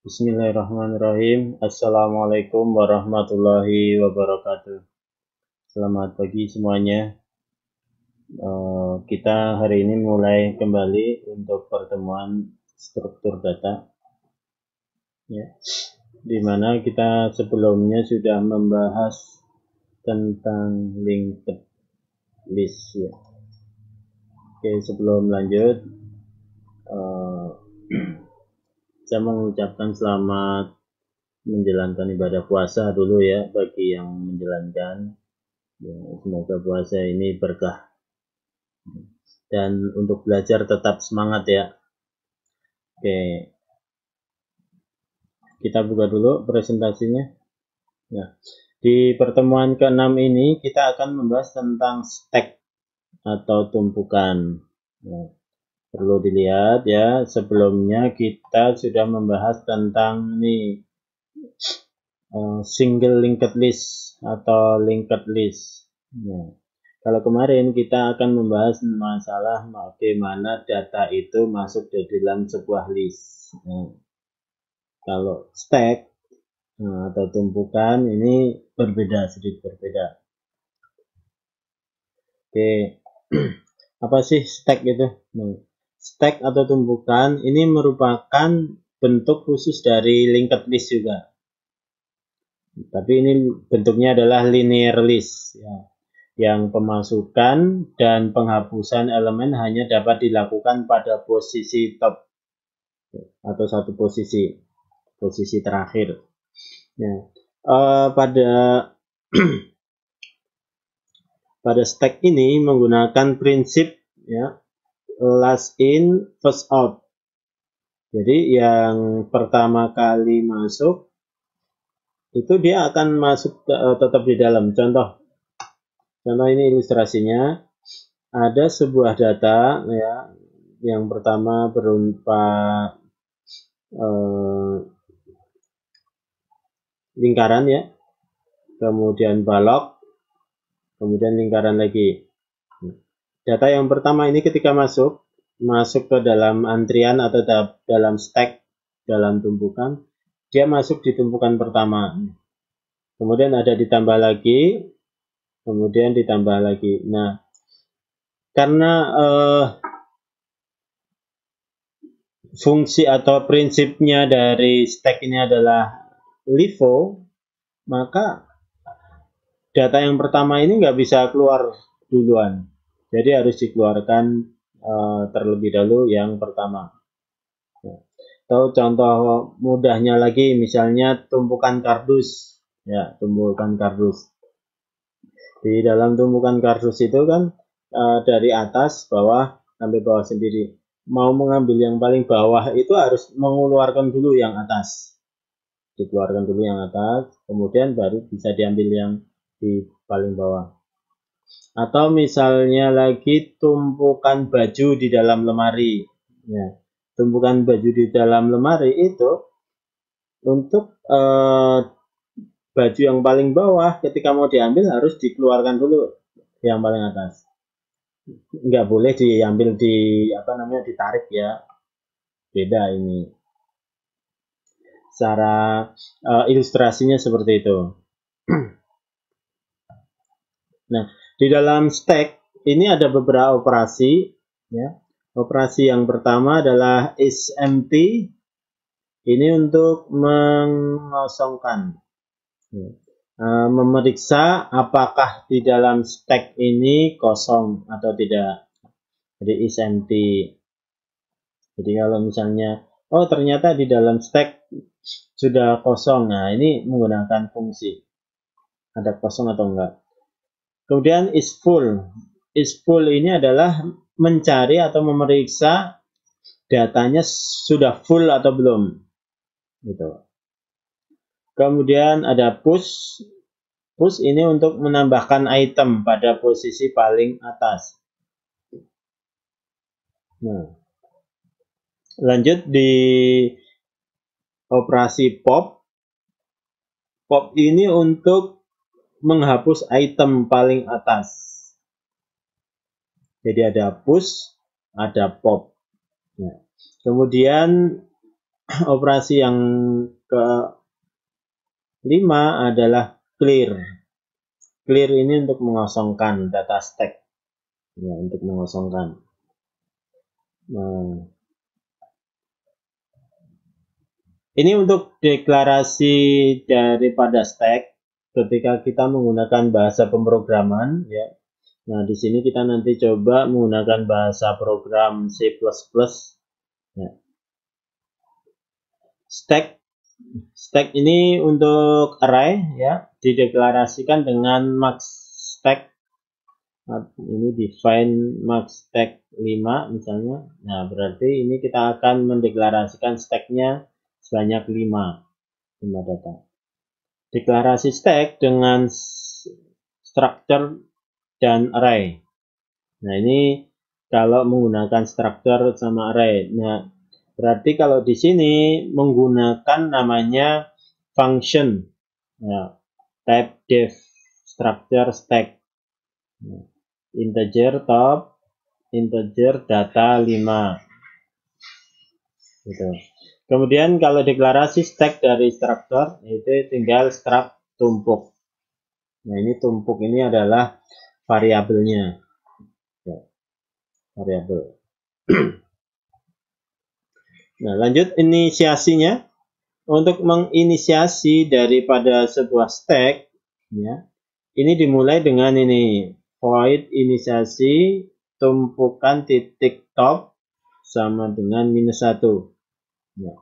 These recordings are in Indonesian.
Bismillahirrahmanirrahim. Assalamualaikum warahmatullahi wabarakatuh. Selamat pagi semuanya. Kita hari ini mulai kembali untuk pertemuan struktur data, ya, di mana kita sebelumnya sudah membahas tentang linked list. Ya. Oke, sebelum lanjut, saya mengucapkan selamat menjalankan ibadah puasa dulu ya bagi yang menjalankan. Ya, semoga puasa ini berkah dan untuk belajar tetap semangat ya. Oke, kita buka dulu presentasinya. Ya, di pertemuan ke-6 ini kita akan membahas tentang stack atau tumpukan. Ya, perlu dilihat ya, sebelumnya kita sudah membahas tentang ini single linked list atau linked list. Ya. Kalau kemarin kita akan membahas masalah bagaimana data itu masuk di dalam sebuah list. Nah, kalau stack atau tumpukan ini berbeda, sedikit berbeda. Oke, apa sih stack itu? Nah, stack atau tumpukan ini merupakan bentuk khusus dari linked list juga. Tapi ini bentuknya adalah linear list. Ya, yang pemasukan dan penghapusan elemen hanya dapat dilakukan pada posisi top atau satu posisi terakhir. Ya. Pada pada stack ini menggunakan prinsip ya last in first out. Jadi yang pertama kali masuk itu dia akan masuk tetap di dalam. Contoh ini ilustrasinya, ada sebuah data ya yang pertama berupa lingkaran ya, kemudian balok, kemudian lingkaran lagi. Data yang pertama ini ketika masuk ke dalam antrian atau dalam stack, dalam tumpukan, dia masuk di tumpukan pertama. Kemudian ada ditambah lagi, kemudian ditambah lagi. Nah, karena fungsi atau prinsipnya dari stack ini adalah LIFO, maka data yang pertama ini nggak bisa keluar duluan. Jadi harus dikeluarkan terlebih dahulu yang pertama. Atau contoh mudahnya lagi, misalnya tumpukan kardus. Ya, tumpukan kardus. Di dalam tumpukan kardus itu kan dari atas, bawah, sampai bawah sendiri. Mau mengambil yang paling bawah itu harus mengeluarkan dulu yang atas. Dikeluarkan dulu yang atas, kemudian baru bisa diambil yang di paling bawah. Atau misalnya lagi tumpukan baju di dalam lemari. Ya, tumpukan baju di dalam lemari itu untuk baju yang paling bawah ketika mau diambil harus dikeluarkan dulu yang paling atas. Nggak boleh diambil ditarik ya. Beda ini. Secara ilustrasinya seperti itu. Nah, di dalam stack ini ada beberapa operasi ya. Operasi yang pertama adalah isEmpty. Ini untuk mengosongkan. Memeriksa apakah di dalam stack ini kosong atau tidak. Jadi isEmpty. Jadi kalau misalnya ternyata di dalam stack sudah kosong. Nah, ini menggunakan fungsi ada kosong atau enggak. Kemudian isFull. IsFull ini adalah mencari atau memeriksa datanya sudah full atau belum. Gitu. Kemudian ada push. Push ini untuk menambahkan item pada posisi paling atas. Nah, lanjut di operasi pop. Pop ini untuk menghapus item paling atas. Jadi ada push, ada pop. Nah, kemudian operasi yang kelima adalah clear. Clear ini untuk mengosongkan data stack, ya, untuk mengosongkan. Nah, ini untuk deklarasi daripada stack ketika kita menggunakan bahasa pemrograman, ya. Nah, di sini kita nanti coba menggunakan bahasa program C++, ya. Stack ini untuk array, ya, dideklarasikan dengan max stack. Nah, ini define max stack 5 misalnya. Nah, berarti ini kita akan mendeklarasikan stacknya sebanyak 5 data. Deklarasi stack dengan structure dan array. Nah, ini kalau menggunakan structure sama array. Nah, berarti kalau di sini menggunakan namanya function, ya, type def structure stack, integer top, integer data 5, gitu. Kemudian kalau deklarasi stack dari structure itu tinggal struct tumpuk. Nah, ini tumpuk ini adalah variabelnya, ya, variabel. Nah, lanjut inisiasinya. Untuk menginisiasi daripada sebuah stack, ya, ini dimulai dengan ini, void inisiasi tumpukan titik top sama dengan -1. Ya.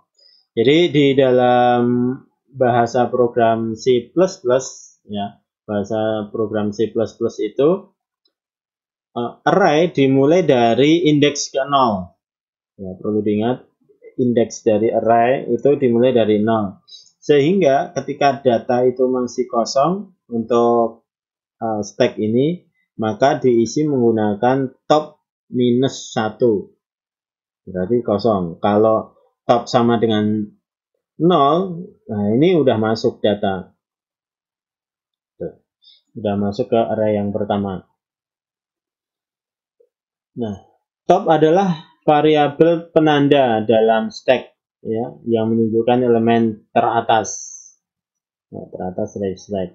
Jadi di dalam bahasa program C++, ya, bahasa program C++ itu array dimulai dari indeks ke 0. Ya, perlu diingat, indeks dari array itu dimulai dari 0. Sehingga ketika data itu masih kosong untuk stack ini, maka diisi menggunakan top -1. Berarti kosong. Kalau top sama dengan 0, nah ini udah masuk data. Tuh, udah masuk ke array yang pertama. Nah, top adalah variabel penanda dalam stack, ya, yang menunjukkan elemen teratas. Nah, teratas dari stack.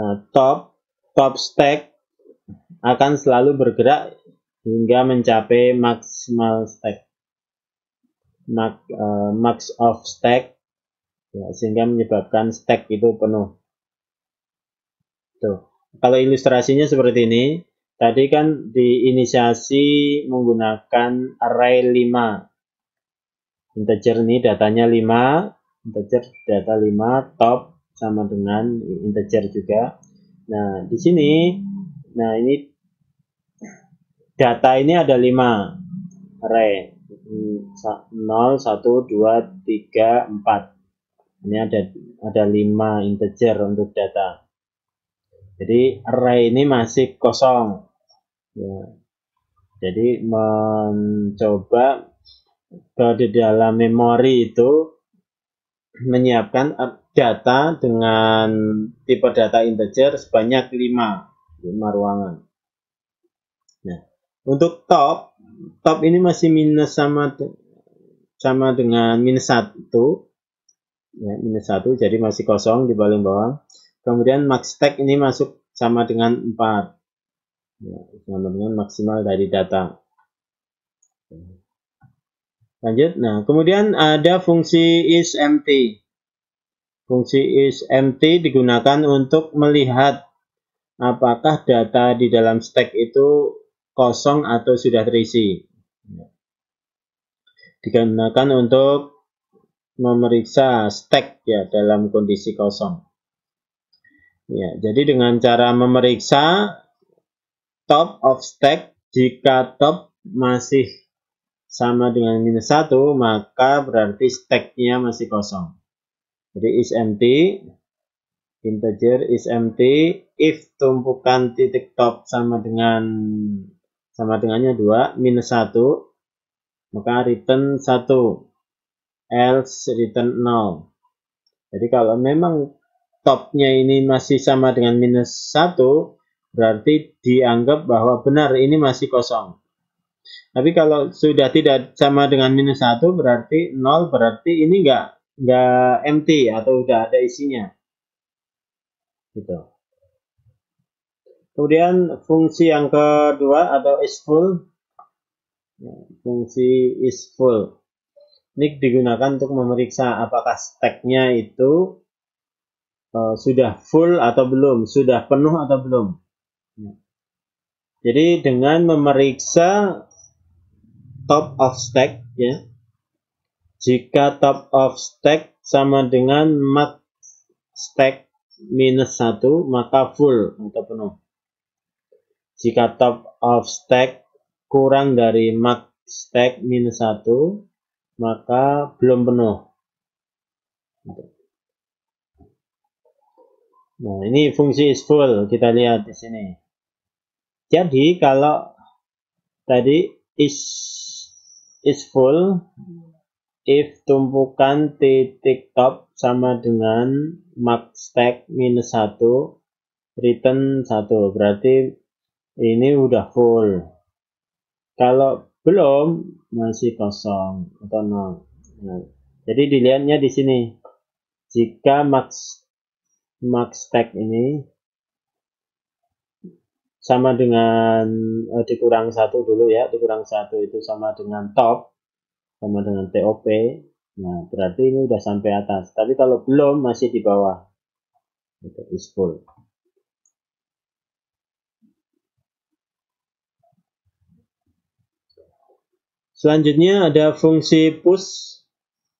Nah, top stack akan selalu bergerak hingga mencapai maksimal stack, max of stack, ya, sehingga menyebabkan stack itu penuh. Tuh, kalau ilustrasinya seperti ini. Tadi kan diinisiasi menggunakan array 5. Integer ini datanya 5, integer data 5, top sama dengan integer juga. Nah, di sini, nah ini data ini ada 5 array. 0, 1, 2, 3, 4. Ini ada 5 integer untuk data. Jadi array ini masih kosong. Ya. Jadi mencoba di dalam memori itu menyiapkan data dengan tipe data integer sebanyak 5 ruangan. Nah, untuk top ini masih minus sama dengan -1, ya, -1, jadi masih kosong di paling bawah. Kemudian max stack ini masuk sama dengan 4. Ya, sama dengan maksimal dari data. Lanjut. Nah, kemudian ada fungsi isEmpty. Fungsi isEmpty digunakan untuk melihat apakah data di dalam stack itu kosong atau sudah terisi. Digunakan untuk memeriksa stack, ya, dalam kondisi kosong. Ya, jadi dengan cara memeriksa top of stack, jika top masih sama dengan -1, maka berarti stacknya masih kosong. Jadi isEmpty, integer isEmpty, if tumpukan titik top sama dengannya 2, -1, maka return 1, else return 0. Jadi kalau memang topnya ini masih sama dengan -1, berarti dianggap bahwa benar ini masih kosong. Tapi kalau sudah tidak sama dengan minus 1 berarti 0, berarti ini nggak empty atau udah ada isinya. Gitu. Kemudian fungsi yang kedua atau is full. Fungsi is full. Ini digunakan untuk memeriksa apakah stacknya itu sudah full atau belum, sudah penuh atau belum. Jadi dengan memeriksa top of stack, ya, jika top of stack sama dengan max stack minus 1, maka full atau penuh. Jika top of stack kurang dari max stack minus 1, maka belum penuh. Nah, ini fungsi is full, kita lihat di sini. Jadi kalau tadi is full if tumpukan titik top sama dengan max stack minus 1, return 1, berarti ini udah full. Kalau belum, masih kosong atau 0. Nah, jadi dilihatnya di sini. Jika max stack ini sama dengan dikurang 1 dulu ya, dikurang 1 itu sama dengan top, sama dengan TOP. Nah, berarti ini udah sampai atas. Tapi kalau belum, masih di bawah. Itu is full. Selanjutnya ada fungsi push.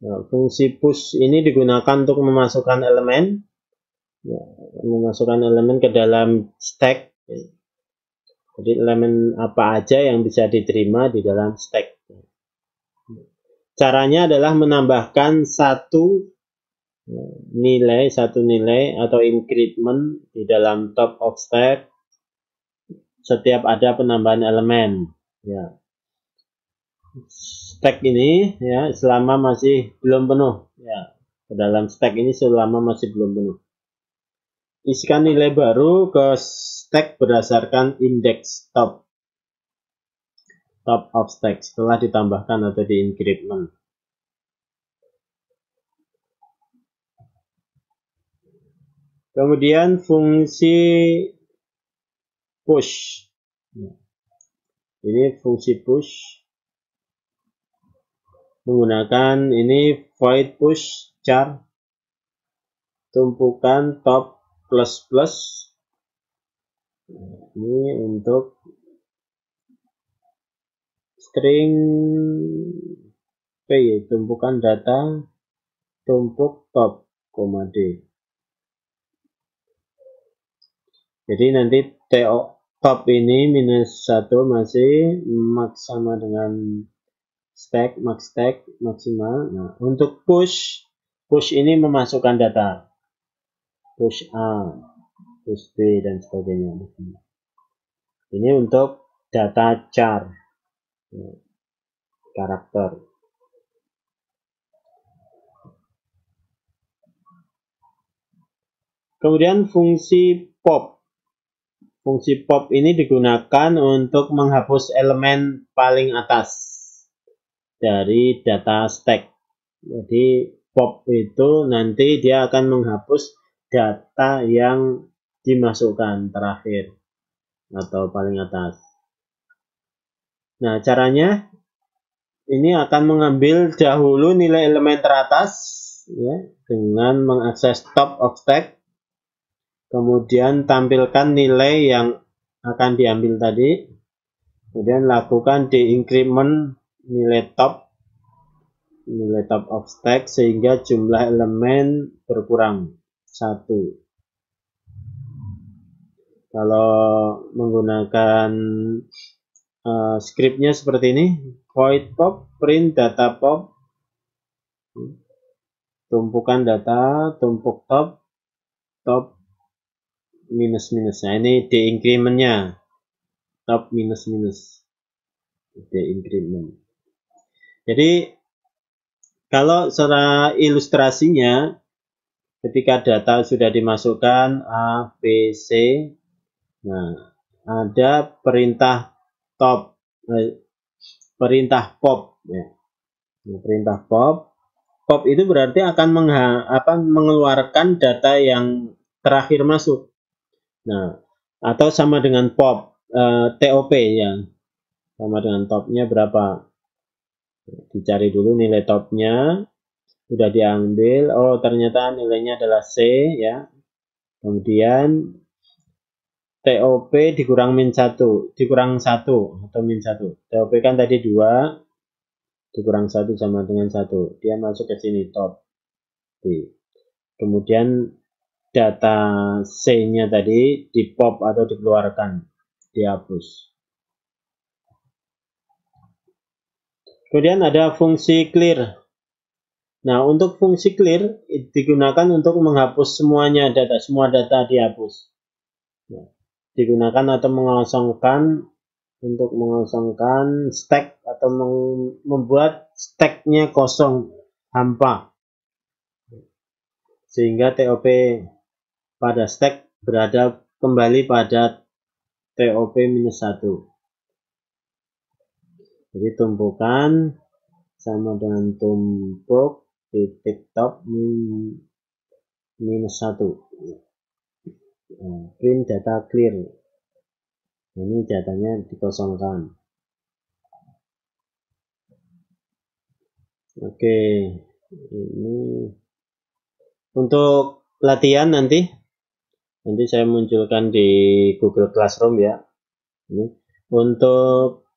Nah, fungsi push ini digunakan untuk memasukkan elemen, ya, memasukkan elemen ke dalam stack. Jadi elemen apa aja yang bisa diterima di dalam stack. Caranya adalah menambahkan satu nilai atau increment di dalam top of stack setiap ada penambahan elemen. Ya. Stack ini ya selama masih belum penuh. Ya. Ke dalam stack ini selama masih belum penuh. Isikan nilai baru ke stack berdasarkan indeks top of stack setelah ditambahkan atau di increment. Kemudian fungsi push. Ini fungsi push menggunakan ini void push char tumpukan top plus plus. Ini untuk string P, tumpukan data tumpuk top, D. Jadi nanti top ini minus 1 masih max sama dengan stack, max stack maksimal. Nah, untuk push ini memasukkan data. Push A, push B dan sebagainya. Ini untuk data char. Karakter. Kemudian fungsi pop. Fungsi pop ini digunakan untuk menghapus elemen paling atas dari data stack. Jadi pop itu nanti dia akan menghapus data yang dimasukkan terakhir atau paling atas. Nah, caranya ini akan mengambil dahulu nilai elemen teratas ya, dengan mengakses top of stack, kemudian tampilkan nilai yang akan diambil tadi, kemudian lakukan di increment nilai top of stack sehingga jumlah elemen berkurang 1. Kalau menggunakan scriptnya seperti ini, void pop, print data pop, tumpukan data, tumpuk top minus minus. Nah, ini di incrementnya, top minus minus, di increment. Jadi kalau secara ilustrasinya, ketika data sudah dimasukkan A, B, C, nah ada perintah top perintah pop ya. Perintah pop. Pop itu berarti akan mengeluarkan data yang terakhir masuk. Nah, atau sama dengan pop, TOP ya. Sama dengan topnya berapa. Dicari dulu nilai topnya. Sudah diambil. Oh, ternyata nilainya adalah C ya. Kemudian TOP dikurang min 1, dikurang 1 atau min 1. TOP kan tadi 2, dikurang 1 sama dengan 1. Dia masuk ke sini top. Kemudian data C-nya tadi di pop atau dikeluarkan, dihapus. Kemudian ada fungsi clear. Nah, untuk fungsi clear digunakan untuk menghapus semuanya data, semua data dihapus. Nah, digunakan atau mengosongkan untuk mengosongkan stack atau membuat stacknya kosong, hampa. Sehingga TOP pada stack berada kembali pada TOP minus 1. Jadi tumpukan sama dengan tumpuk titik top minus 1. Print data clear. Ini datanya dikosongkan. Oke, ini untuk latihan nanti saya munculkan di Google Classroom ya. Ini untuk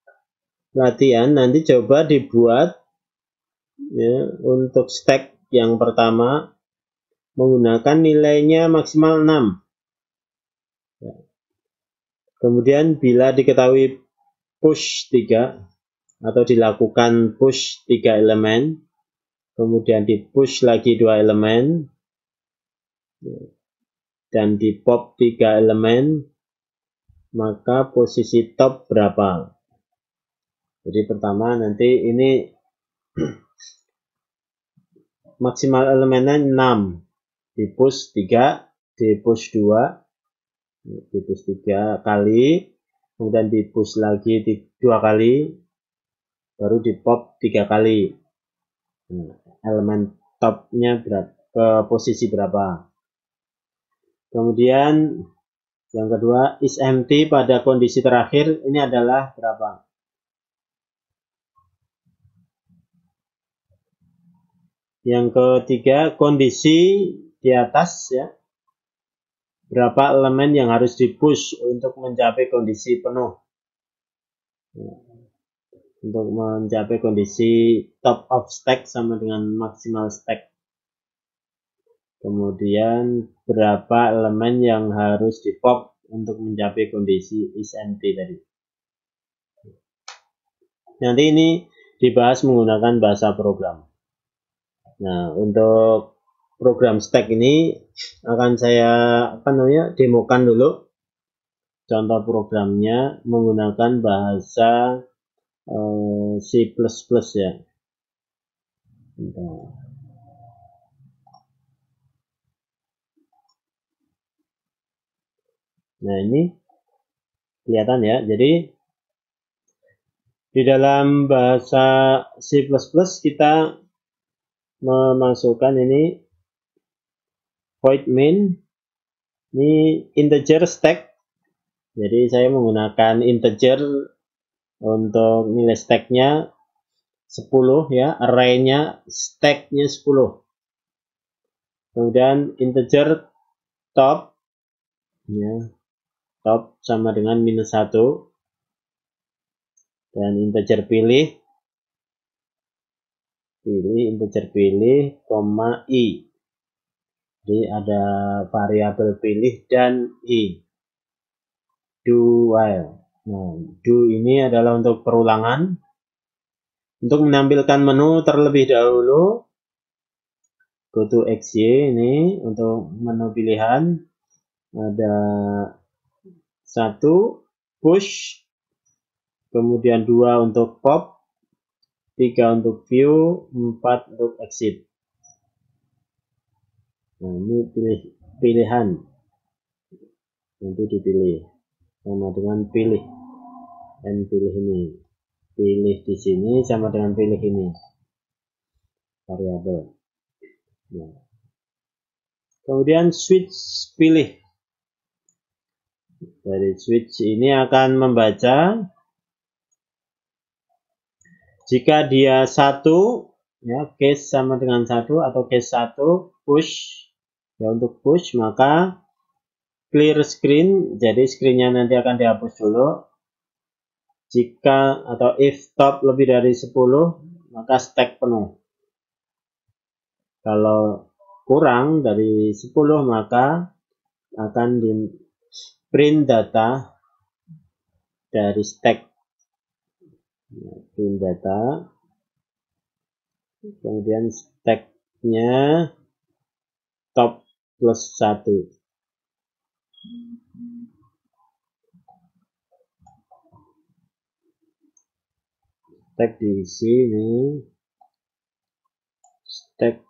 latihan nanti coba dibuat ya, untuk stack yang pertama menggunakan nilainya maksimal 6. Ya. Kemudian bila diketahui push 3 atau dilakukan push 3 elemen, kemudian di push lagi 2 elemen, dan di pop 3 elemen, maka posisi top berapa? Jadi pertama nanti ini maksimal elemennya 6, di push 3, di push 2, di push 3 kali, kemudian di push lagi 2 kali, baru di pop 3 kali. Elemen topnya ke posisi berapa? Kemudian yang kedua, is empty pada kondisi terakhir ini adalah berapa? Yang ketiga, kondisi di atas ya. Berapa elemen yang harus di-push untuk mencapai kondisi penuh. Untuk mencapai kondisi top of stack sama dengan maksimal stack. Kemudian berapa elemen yang harus di-pop untuk mencapai kondisi is empty tadi. Nanti ini dibahas menggunakan bahasa program. Nah, untuk program stack ini akan saya demokan dulu contoh programnya menggunakan bahasa C++ ya. Nah, ini kelihatan ya. Jadi di dalam bahasa C++ kita memasukkan ini void main, ini integer stack. Jadi saya menggunakan integer untuk nilai stacknya 10 ya, arraynya stacknya 10. Kemudian integer top ya, top sama dengan minus 1, dan integer pilih integer pilih, koma i. Jadi ada variabel pilih dan i. Do while. Nah, do ini adalah untuk perulangan. Untuk menampilkan menu terlebih dahulu, go to XY ini untuk menu pilihan. Ada 1 push, kemudian 2 untuk pop, 3 untuk view, 4 untuk exit. Nah, ini pilihan. Nanti dipilih sama dengan pilih dan pilih ini. pilih di sini sama dengan pilih ini variabel. Nah. Kemudian switch pilih. Dari switch ini akan membaca jika dia 1, ya, case sama dengan 1 atau case 1 push. Ya, untuk push maka clear screen, jadi screennya nanti akan dihapus dulu. Jika atau if top lebih dari 10 maka stack penuh. Kalau kurang dari 10 maka akan di print data dari stack. Print data, kemudian stacknya top plus 1. Stack di sini, stack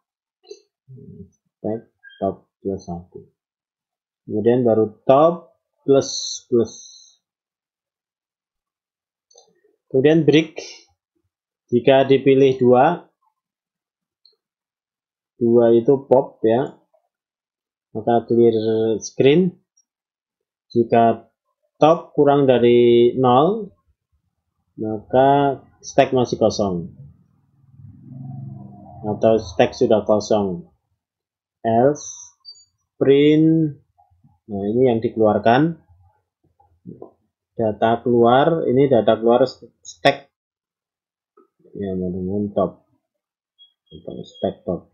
top plus 1. Kemudian baru top plus plus. Kemudian break, jika dipilih 2 itu pop, ya, maka clear screen. Jika top kurang dari 0 maka stack masih kosong atau stack sudah kosong. Else print, nah ini yang dikeluarkan, data keluar, ini data keluar stack, ya, dengan top atau stack top.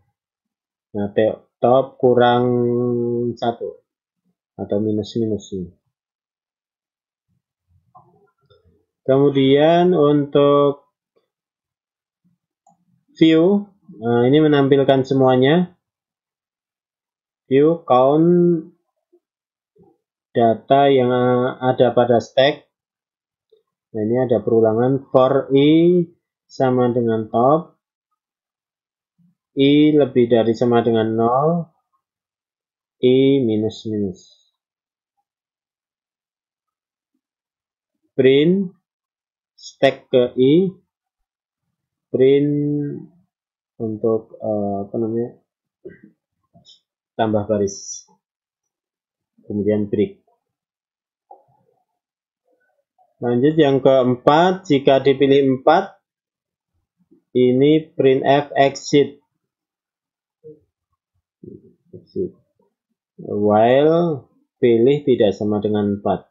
Nah, top kurang 1 atau minus ini. Kemudian untuk view, nah ini menampilkan semuanya. View count data yang ada pada stack. Nah, ini ada perulangan for i sama dengan top, i lebih dari sama dengan 0, i minus minus. Print stack ke i, print untuk tambah baris, kemudian break. Lanjut yang keempat, jika dipilih 4 ini printf exit, while pilih tidak sama dengan 4.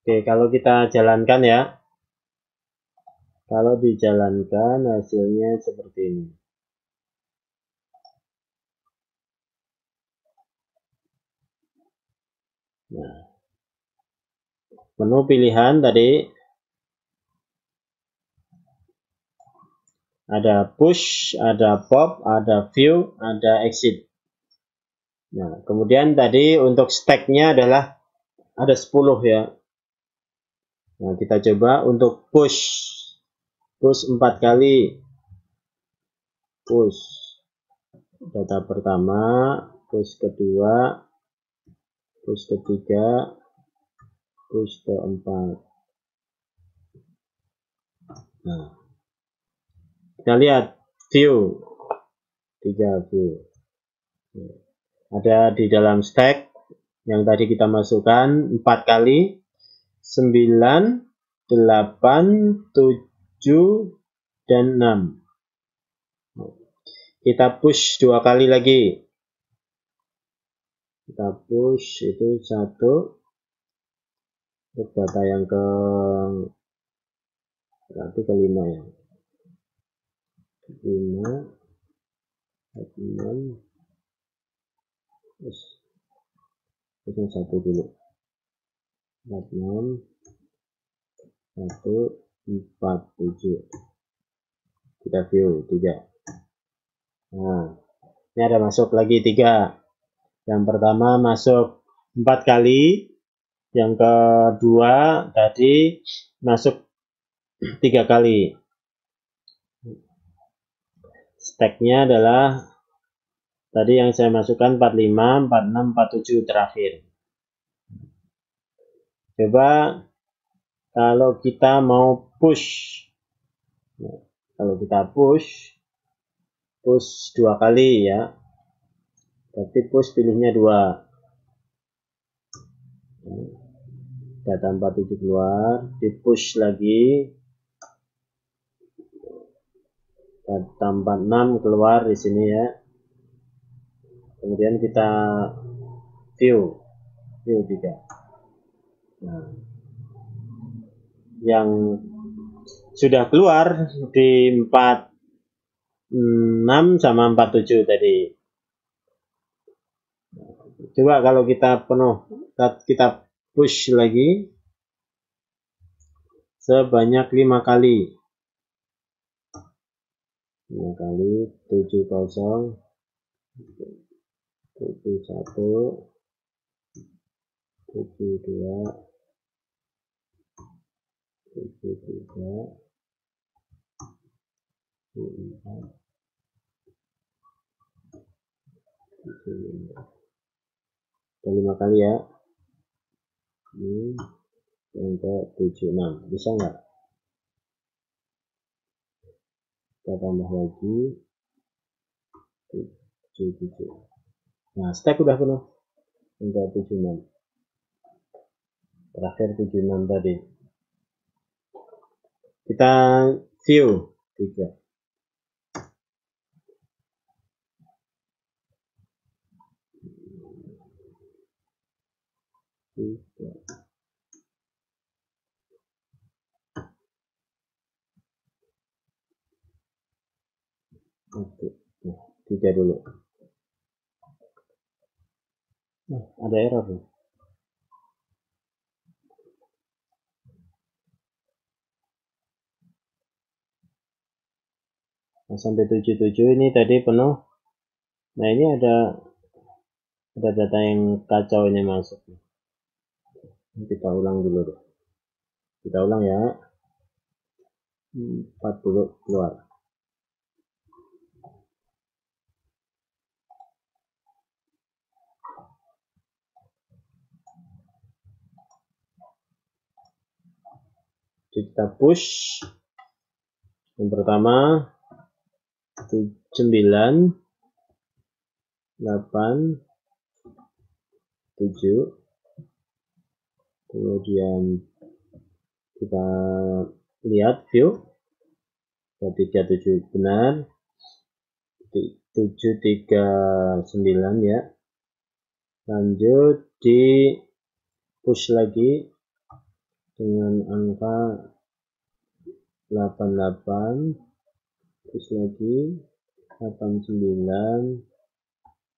Oke, kalau kita jalankan, ya, kalau dijalankan hasilnya seperti ini. Nah, menu pilihan tadi ada push, ada pop, ada view, ada exit. Nah, kemudian tadi untuk stacknya adalah ada 10, ya. Nah, kita coba untuk push 4 kali. Push data pertama, push kedua, push ketiga, push keempat. Nah, kita lihat view, 3 view. Ada di dalam stack yang tadi kita masukkan 4 kali, 9, 8, 7, dan 6. Kita push 2 kali lagi. Kita push itu 1 untuk data yang berarti ke-5, ya. 5, 6, terus 1 dulu. 6, 1, 4, 7. Kita view 3. Nah, ini ada masuk lagi 3. Yang pertama masuk 4 kali. Yang kedua tadi masuk 3 kali. Stacknya adalah tadi yang saya masukkan 45, 46, 47 terakhir. Coba kalau kita mau push. Nah, kalau kita push 2 kali ya. Berarti push pilihnya 2. Data 47 keluar, di push lagi. Data 46 keluar di sini ya. Kemudian kita view 3. Nah, yang sudah keluar di 46 sama 47 tadi. Coba kalau kita kita push lagi sebanyak 5 kali. 5 kali 70 71 72 73 74 75. 5 kali ya. Ini yang ke 76. Bisa nggak? Kita tambah lagi 77. Nah, stack udah penuh. Yang ke 76. Terakhir 76 tadi. Kita view 3. Oke. Nah, 3 dulu. Nah, ada error nih. Nah, sampai 77 ini tadi penuh. Nah, ini ada data yang kacau ini masuk. Kita ulang dulu deh. Kita ulang ya. 40 keluar. Kita push. Yang pertama 9 8 7. Kemudian kita lihat view 37 benar, 739 ya. Lanjut di push lagi dengan angka 88, push lagi 89,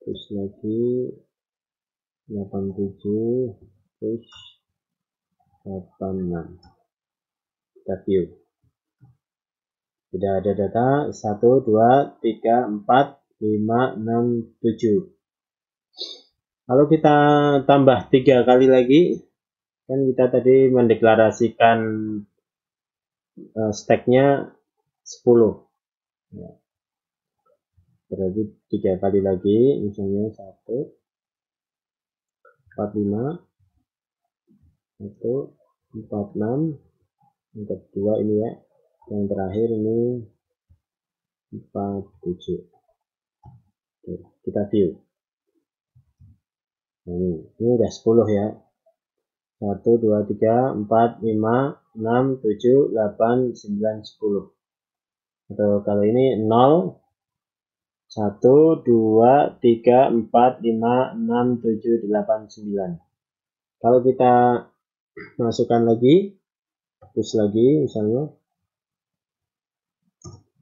push lagi 87, push 86. Kita view. Sudah ada data 1, 2, 3, 4, 5, 6, 7. Kalau kita tambah 3 kali lagi, kan kita tadi mendeklarasikan stacknya 10. Ya. Berarti 3 kali lagi, misalnya 1, 45, 1, 46, yang kedua ini ya, yang terakhir ini 47. Oke, kita view. Nah, ini udah 10 ya. 1, 2, 3, 4, 5, 6, 7, 8, 9, 10. Atau kalau ini 0, 1, 2, 3, 4, 5, 6, 7, 8, 9. Kalau kita masukkan lagi, push lagi misalnya,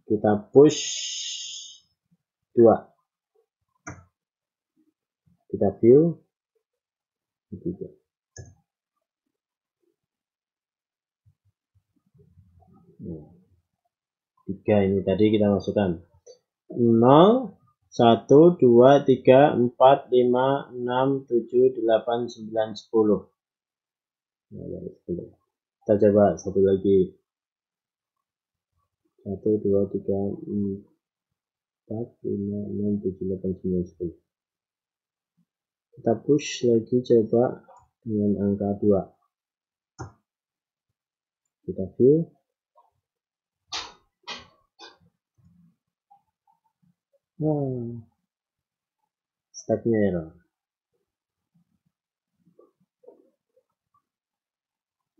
kita push 2. Kita view 3. Nah, 3 ini tadi kita masukkan 0, 1, 2, 3, 4, 5, 6, 7, 8, 9, 10. Nah, 10. Kita coba satu lagi. 1, 2, 3, 4, 5, 6, 7, 8, 9, 10. Kita push lagi coba dengan angka 2. Kita view. Stacknya error.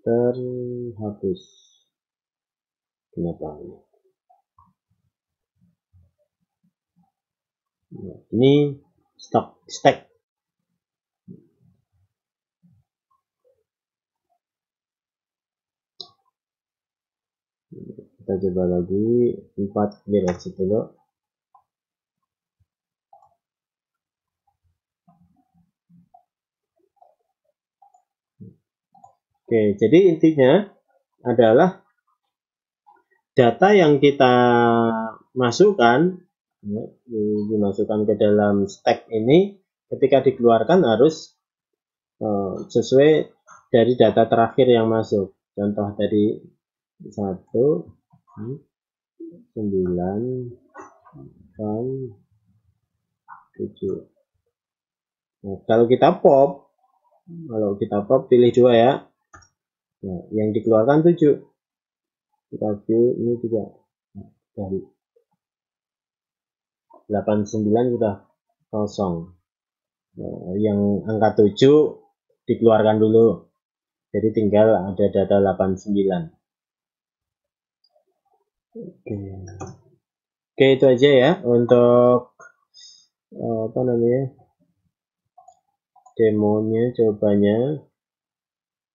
Terhapus. Kenapa ini? Nah, ini stack. Kita coba lagi 4 clear exit dulu. Oke, jadi intinya adalah data yang kita masukkan, ya, dimasukkan ke dalam stack ini, ketika dikeluarkan harus sesuai dari data terakhir yang masuk. Contoh tadi 1, 9, 7. Nah, kalau kita pop pilih 2 ya. Nah, yang dikeluarkan 7. Kita view ini juga dari 89 sudah kosong. Nah, yang angka 7 dikeluarkan dulu. Jadi tinggal ada data 89. Oke, itu aja ya untuk demonya, cobanya.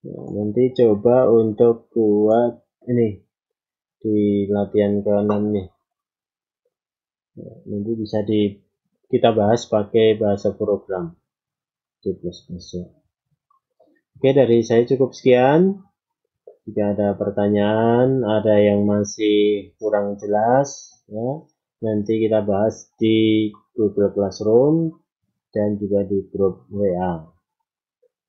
Nah, nanti coba untuk buat ini di latihan ke-6 nih. Nah, nanti bisa kita bahas pakai bahasa program C++. Oke, dari saya cukup sekian. Jika ada pertanyaan, ada yang masih kurang jelas, ya, nanti kita bahas di Google Classroom dan juga di grup WA.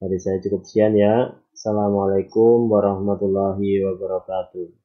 Dari saya cukup sekian ya. Assalamualaikum warahmatullahi wabarakatuh.